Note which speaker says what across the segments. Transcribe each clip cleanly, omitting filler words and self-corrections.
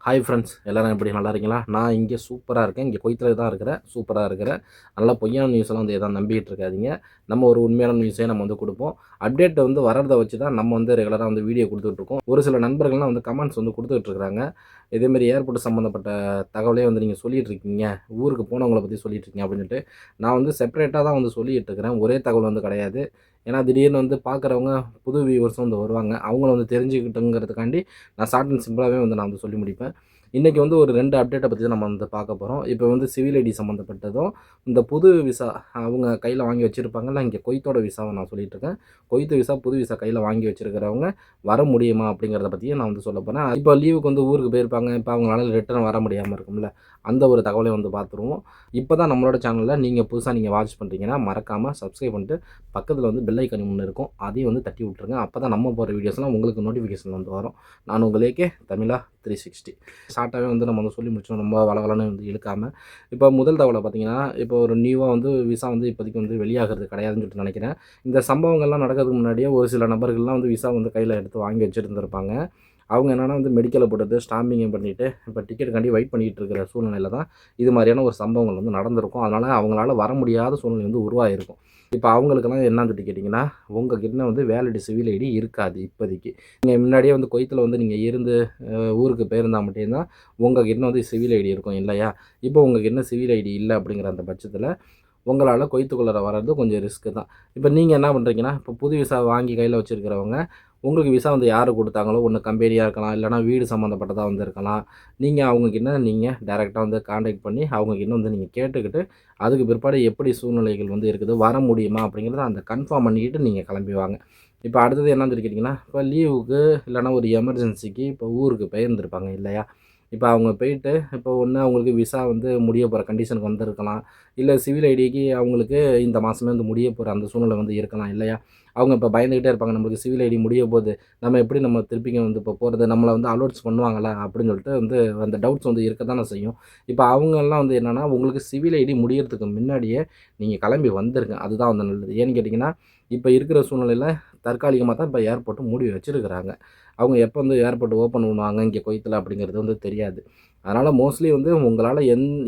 Speaker 1: Hi friends, எல்லோரும் எப்படி நல்லா இருக்கீங்களா? நான் இங்கே சூப்பராக இருக்கேன். இங்கே குவைத்தில் தான் இருக்கிறேன். சூப்பராக இருக்கிறேன். நல்லா பொய்யான நியூஸ்லாம் வந்து எதாவது நம்பிக்கிட்டு இருக்காதீங்க. நம்ம ஒரு உண்மையான நியூஸே நம்ம வந்து கொடுப்போம். அப்டேட் வந்து வரதை வச்சு தான் நம்ம வந்து ரெகுலராக வந்து வீடியோ கொடுத்துட்ருக்கோம். ஒரு சில நண்பர்கள்லாம் வந்து கமெண்ட்ஸ் வந்து கொடுத்துட்ருக்குறாங்க. இதேமாரி ஏர்போர்ட் சம்மந்தப்பட்ட தகவலே வந்து நீங்கள் சொல்லிகிட்டு இருக்கீங்க, ஊருக்கு போனவங்கள பற்றி சொல்லிட்டு இருக்கீங்க அப்படின்னு சொல்லிட்டு நான் வந்து செப்பரேட்டாக தான் வந்து சொல்லிகிட்டு இருக்கிறேன். ஒரே தகவல் வந்து கிடையாது. ஏன்னா திடீர்னு வந்து பார்க்குறவங்க புது வியூவர்ஸும் வந்து வருவாங்க. அவங்கள வந்து தெரிஞ்சுக்கிட்டுங்கிறதுக்காண்டி நான் ஷார்ட் அண்ட் சிம்பிளாகவே வந்து நான் வந்து சொல்லி முடிப்பேன். இன்றைக்கி வந்து ஒரு 2 அப்டேட்டை பற்றி தான் நம்ம வந்து பார்க்க போகிறோம். இப்போ வந்து சிவில் ஐடி சம்மந்தப்பட்டதும், இந்த புது விசா அவங்க கையில் வாங்கி வச்சுருப்பாங்கல்ல, இங்கே குவைத்தோட விசாவை நான் சொல்லிகிட்ருக்கேன். குவைத்து விசா, புது விசா கையில் வாங்கி வச்சுருக்கிறவங்க வர முடியுமா அப்படிங்கிறத பற்றியும் நான் வந்து சொல்ல போகிறேன். இப்போ லீவுக்கு வந்து ஊருக்கு போயிருப்பாங்க. இப்போ அவங்களால ரிட்டர்ன் வர முடியாமல் இருக்கும்ல, அந்த ஒரு தகவலையும் வந்து பார்த்துருவோம். இப்போ தான் நம்மளோட சேனலில் நீங்கள் புதுசாக வாட்ச் பண்ணுறீங்கன்னா மறக்காமல் சப்ஸ்கிரைப் பண்ணிட்டு பக்கத்தில் வந்து பெல் ஐக்கான் ஒன்று இருக்கும், அதையும் வந்து தட்டி விட்ருங்க. அப்போ தான் நம்ம போகிற வீடியோஸ்லாம் உங்களுக்கு நோட்டிஃபிகேஷன் வந்து வரும். நான் உங்களுக்கே தமிழா 360 ஷார்ட்டாகவே வந்து நம்ம வந்து சொல்லி முடிச்சோம். ரொம்ப வளவலன்னு வந்து இழுக்காமல். இப்போ முதல் தகவலை பார்த்தீங்கன்னா, இப்போ ஒரு நியூவாக வந்து விசா வந்து இப்போதைக்கு வந்து வெளியாகிறது கிடையாதுன்னு சொல்லிட்டு நினைக்கிறேன். இந்த சம்பவங்கள்லாம் நடக்கிறதுக்கு முன்னாடியே ஒரு சில நபர்கள்லாம் வந்து விசா வந்து கையில் எடுத்து வாங்கி வச்சுருந்துருப்பாங்க. அவங்க என்னென்னா வந்து மெடிக்கலை போட்டது ஸ்டாம்பிங்கை பண்ணிவிட்டு இப்போ டிக்கெட்டுக்காண்டி வெயிட் பண்ணிகிட்டு இருக்கிற சூழ்நிலையில் தான் இது மாதிரியான ஒரு சம்பவங்கள் வந்து நடந்திருக்கும். அதனால் அவங்களால வர முடியாத சூழ்நிலை வந்து உருவாகிருக்கும். இப்போ அவங்களுக்கெல்லாம் என்னன்னு சொல்லி கேட்டிங்கன்னா, உங்ககிட்ட வந்து வேலிட் சிவில் ஐடி இருக்காது இப்போதைக்கு. நீங்கள் முன்னாடியே வந்து குவைத்தில் வந்து நீங்கள் இருந்து ஊருக்கு போயிருந்தா மட்டும்தான் உங்ககிட்ட வந்து சிவில் ஐடி இருக்கும் இல்லையா? இப்போ உங்ககிட்ட சிவில் ஐடி இல்லை அப்படிங்கிற அந்த பட்சத்தில் உங்களால் குவைத்துக்குள்ளே வர்றது கொஞ்சம் ரிஸ்க்கு தான். இப்போ நீங்கள் என்ன பண்ணுறீங்கன்னா, இப்போ புது விசா வாங்கி கையில் வச்சுருக்கிறவங்க உங்களுக்கு விசா வந்து யார் கொடுத்தாங்களோ, ஒன்று கம்பெனியாக இருக்கலாம், இல்லைனா வீடு சம்மந்தப்பட்டதாக வந்து இருக்கலாம். நீங்கள் அவங்கக்கிட்ட நீங்கள் டைரெக்டாக வந்து கான்டாக்ட் பண்ணி அவங்கக்கிட்ட வந்து நீங்கள் கேட்டுக்கிட்டு, அதுக்கு பிற்பாடு எப்படி சூழ்நிலைகள் வந்து இருக்குது, வர முடியுமா அப்படிங்கிறத அந்த கன்ஃபார்ம் பண்ணிக்கிட்டு நீங்கள் கிளம்பி வாங்க. இப்போ அடுத்தது என்னன்னு சொல்லி கேட்டிங்கன்னா, இப்போ லீவுக்கு இல்லைனா ஒரு எமர்ஜென்சிக்கு இப்போ ஊருக்கு போயிருந்திருப்பாங்க இல்லையா? இப்போ அவங்க போயிட்டு இப்போ ஒன்று அவங்களுக்கு விசா வந்து முடிய போகிற கண்டிஷனுக்கு வந்திருக்கலாம். இல்லை சிவில் ஐடிக்கு அவங்களுக்கு இந்த மாதமே வந்து முடிய போகிற அந்த சூழ்நிலை வந்து இருக்கலாம் இல்லையா? அவங்க இப்போ பயந்துக்கிட்டே இருப்பாங்க, நம்மளுக்கு சிவில் ஐடி முடிய போகுது, நம்ம எப்படி நம்ம திருப்பிங்க வந்து இப்போ போகிறது, நம்மளை வந்து அலோட்ஸ் பண்ணுவாங்களா அப்படின்னு சொல்லிட்டு வந்து அந்த டவுட்ஸ் வந்து இருக்க தானே செய்யும். இப்போ அவங்கெல்லாம் வந்து என்னென்னா, உங்களுக்கு சிவில் ஐடி முடியறதுக்கு முன்னாடியே நீங்கள் கிளம்பி வந்துருங்க. அதுதான் வந்து நல்லது. ஏன்னு கேட்டிங்கன்னா, இப்போ இருக்கிற சூழ்நிலையில் தற்காலிகமாக தான் இப்போ ஏர்போர்ட்டு மூடி வச்சுருக்கிறாங்க. அவங்க எப்போ வந்து ஏர்போர்ட் ஓப்பன் பண்ணுவாங்க இங்கே குவைத்தில் அப்படிங்கிறது வந்து தெரியாது. அதனால் மோஸ்ட்லி வந்து உங்களால்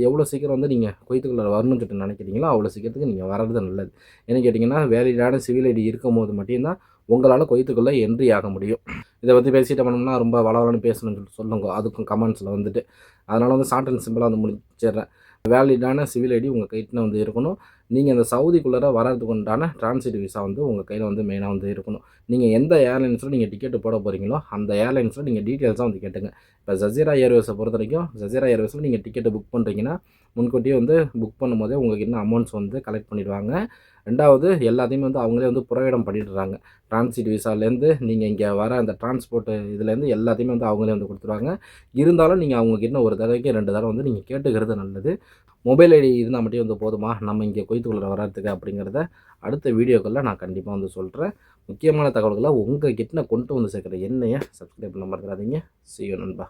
Speaker 1: எவ்வளோ சீக்கிரம் வந்து நீங்கள் குவைத்துக்குள்ளே வரணும்னு சொல்லிட்டு நினைக்கிறீங்களோ அவ்வளோ சீக்கிரத்துக்கு நீங்கள் வர்றது நல்லது. ஏன்னு கேட்டிங்கன்னா, வேலிடான சிவில் ஐடி இருக்கும்போது மட்டும்தான் உங்களால் குவைத்துக்குள்ளே என்ட்ரி ஆக முடியும். இதை பற்றி பேசிட்டு பண்ணோம்னா ரொம்ப வளவலன்னு பேசணும்னு சொல்லிட்டு சொல்லுங்க, அதுக்கும் கமெண்ட்ஸில் வந்துட்டு. அதனால் வந்து ஷார்ட் அண்ட் சிம்பிளாக வந்து முடிச்சிடுறேன். வேலிடான சிவில் ஐடி உங்கள் கைட்டில் வந்து இருக்கணும். நீங்கள் அந்த சவுதிக்குள்ளே வர்றதுக்கு உண்டான டிரான்சிட் விசா வந்து உங்கள் கையில் வந்து மெயினாக வந்து இருக்கணும். நீங்கள் எந்த ஏர்லைன்ஸில் நீங்கள் டிக்கெட்டு போட போகிறீங்களோ அந்த ஏர்லைன்ஸில் நீங்கள் டீட்டெயில்ஸாக வந்து கேட்டுங்க. இப்போ ஜசீரா ஏர்வேஸை பொறுத்த வரைக்கும் ஜசீரா ஏர்வேஸில் நீங்கள் டிக்கெட்டு புக் பண்ணுறீங்கன்னா முன்கூட்டியே வந்து புக் பண்ணும்போதே உங்களுக்கு என்ன அமௌண்ட்ஸ் வந்து கலெக்ட் பண்ணிடுவாங்க. 2வது எல்லாத்தையுமே வந்து அவங்களே வந்து புறவிடம் பண்ணிடுறாங்க. டிரான்சிட் விசாலேருந்து நீங்கள் இங்கே வர அந்த டிரான்ஸ்போர்ட்டு இதுலேருந்து எல்லாத்தையுமே வந்து அவங்களே வந்து கொடுத்துருவாங்க. இருந்தாலும் நீங்கள் அவங்கக்கிட்ட ஒரு தடவைக்கு 2 தடவை வந்து நீங்கள் கேட்டுக்கிறது நல்லது. மொபைல் ஐடி இருந்தால் மட்டும் வந்து போதுமா நம்ம இங்கே குவைத்துக்குள்ளே வர்றதுக்கு அப்படிங்கிறத அடுத்த வீடியோக்களில் நான் கண்டிப்பாக வந்து சொல்கிறேன். முக்கியமான தகவல்களை உங்கள் கிட்ட கொண்டு வந்து சேர்க்குற என்னையை சப்ஸ்கிரைப் பண்ண மறந்துடாதீங்க. See you நண்பா.